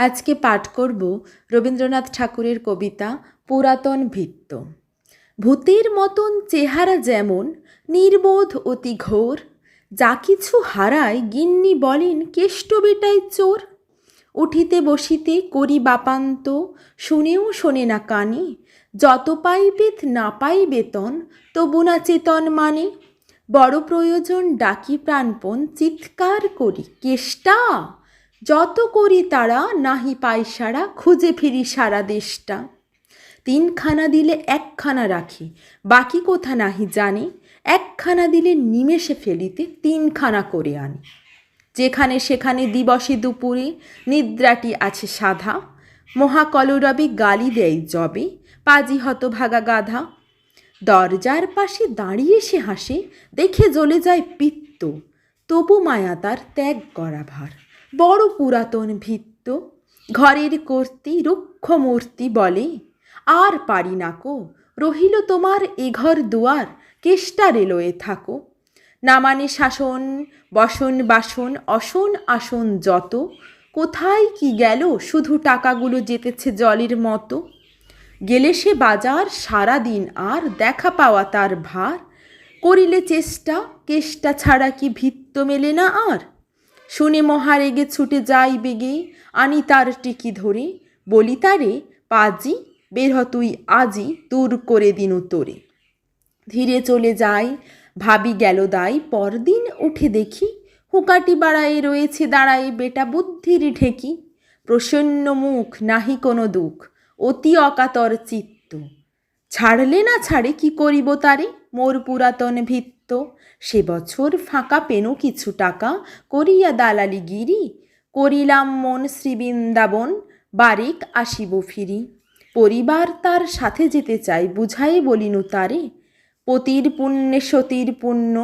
আজকে পাঠ করব রবীন্দ্রনাথ ঠাকুরের কবিতা পুরাতন ভৃত্য। ভূতের মতন চেহারা যেমন, নির্বোধ অতি ঘোর, যা কিছু হারায় গিন্নি বলেন কেষ্ট বেটায় চোর। উঠিতে বসিতে করি বাপান্ত, শুনেও শোনে না কানে, যত পাই বেত না পাই বেতন, তবু না চেতন মানে। বড় প্রয়োজন ডাকি প্রাণপণ, চিৎকার করি কেষ্টা, যত করি তারা নাহি পাই সারা, খুঁজে ফিরি সারা দেশটা। তিনখানা দিলে একখানা রাখি, বাকি কোথা নাহি জানি, একখানা দিলে নিমেষে ফেলিতে তিনখানা করে আনি। যেখানে সেখানে দিবসে দুপুরে নিদ্রাটি আছে সাধা, মহাকলরবে গালি দেয় যবে পাজি হতভাগা গাধা। দরজার পাশে দাঁড়িয়ে সে হাসে, দেখে জ্বলে যায় পিত্ত, তবু মায়া তার ত্যাগ করা ভার। বড় পুরাতন ভৃত্য, ঘরের কর্ত্রী রুক্ষ মূর্তি বলে, আর পারি নাকো, রহিল তোমার এ ঘর দুয়ার, কেষ্টা রেলয়ে থাকো। না মানে শাসন বসন বাসন অসন আসন যত, কোথায় কি গেল শুধু টাকাগুলো যেতেছে জলের মতো। গেলে সে বাজার সারা দিন আর দেখা পাওয়া তার ভার, করিলে চেষ্টা কেষ্টা ছাড়া কি ভৃত্য মেলে না আর। শুনে মহারেগে ছুটে যাই বেগে, আনি তার টিকি ধরে, বলি তারে পাজি বের হ তুই আজি, দূর করে দিনু তোরে। ধীরে চলে যাই, ভাবি গেল দাই, পরদিন উঠে দেখি, হুকাটি বাড়ায়ে রয়েছে দাঁড়ায়ে বেটা বুদ্ধির ঢেকি। প্রসন্ন মুখ, নাহি কোনো দুঃখ, অতি অকাতর চিত্ত, ছাড়লে না ছাড়ে কি করিব তারে, মোর পুরাতন ভৃত্য। সে বছর ফাঁকা পেনু কিছু টাকা, করিয়া দালালি গিরি, করিলাম মন শ্রীবৃন্দাবন, বারেক আসিব ফিরি। পরিবার তার সাথে যেতে চাই, বুঝাই বলিনু তারে, পতির পুণ্যে সতীর পুণ্য,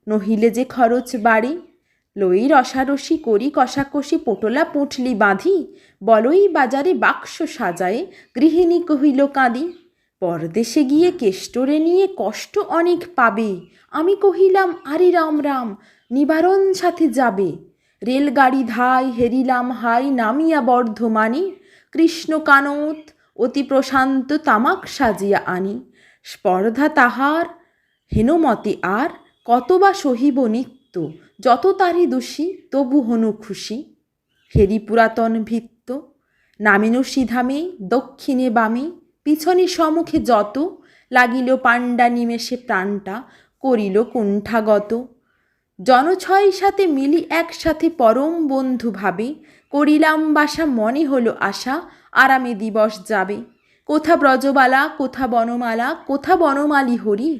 নহিলে যে খরচ বাড়ে। লই রসারসি করি কষাকষি, পোটলা পুঁটলি বাঁধি, বলই বাজারে বাক্স সাজায়ে, গৃহিণী কহিল কাঁদি। পরদেশে গিয়ে কেষ্টরে নিয়ে কষ্ট অনেক পাবে, আমি কহিলাম আরে রাম রাম, নিবারণ সাথে যাবে। রেলগাড়ি ধাই হেরিলাম হাই, নামিয়া বর্ধমানে, কৃষ্ণ কানত অতি প্রশান্ত তামাক সাজিয়া আনি। স্পর্ধা তাহার হেনমতে আর, কত বা সহিব নিত্য, যত তারি দোষী তবু হনু খুশি। হেরি পুরাতন ভৃত্য, নামেনু সিধামে দক্ষিণে বামে, পিছনে সম্মুখে যত, লাগিল পাণ্ডা নিমেষে প্রাণটা করিল কুণ্ঠাগত। জনছয় সাথে মিলি একসাথে পরম বন্ধু ভাবে, করিলাম বাসা মনে হলো আশা, আরামে দিবস যাবে। কোথা ব্রজবালা কোথা বনমালা, কোথা বনমালী হরি,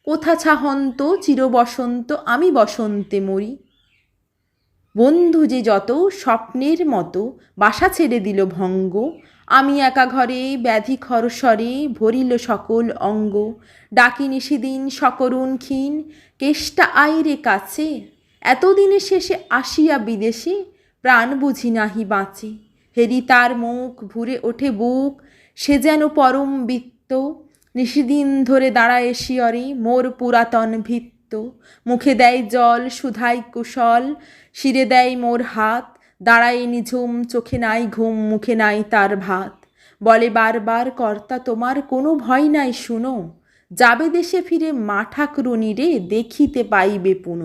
কোথা ছাহন্ত চিরবসন্ত, আমি বসন্তে মরি। বন্ধু যে যত স্বপ্নের মতো বাসা ছেড়ে দিল ভঙ্গ, আমি একা ঘরে ব্যাধি খরস্বরে ভরিল সকল অঙ্গ। ডাকিনি সেদিন সকরুণ ক্ষীণ, কেষ্টা আইরে কাছে, এতদিনে শেষে আসিয়া বিদেশে, প্রাণ বুঝি নাহি বাঁচে। হেরি তার মুখ ভুরে ওঠে বুক, সে যেন পরম বৃত্ত, নিশিদিন ধরে দাঁড়ায় শিয়রে মোর পুরাতন ভৃত্য। মুখে দেয় জল সুধাই কুশল, শিরে দেয় মোর হাত, দাঁড়ায় নিঝুম চোখে নাই ঘুম, মুখে নাই তার ভাত। বলে বারবার কর্তা তোমার কোনো ভয় নাই শুনো, যাবে দেশে ফিরে মা ঠাকুরুনি রে, দেখিতে পাইবে পুনঃ।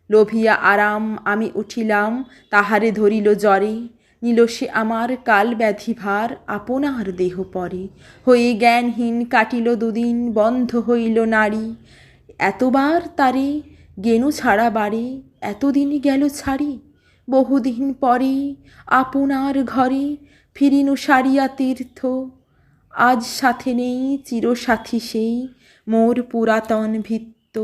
লোভিয়া আরাম আমি উঠিলাম, তাহারে ধরিল জ্বরে, নিল সে আমার কাল ব্যাধি ভার, আপনার দেহ পরে। হয়ে জ্ঞানহীন কাটিল দুদিন, বন্ধ হইল নারী, এতবার তারে গেনু ছাড়া বাড়ি, এতদিনই গেল ছাড়ি। বহুদিন পরে আপনার ঘরে ফিরিনু সারিয়া তীর্থ, আজ সাথে নেই চিরসাথী সেই, মোর পুরাতন ভৃত্য।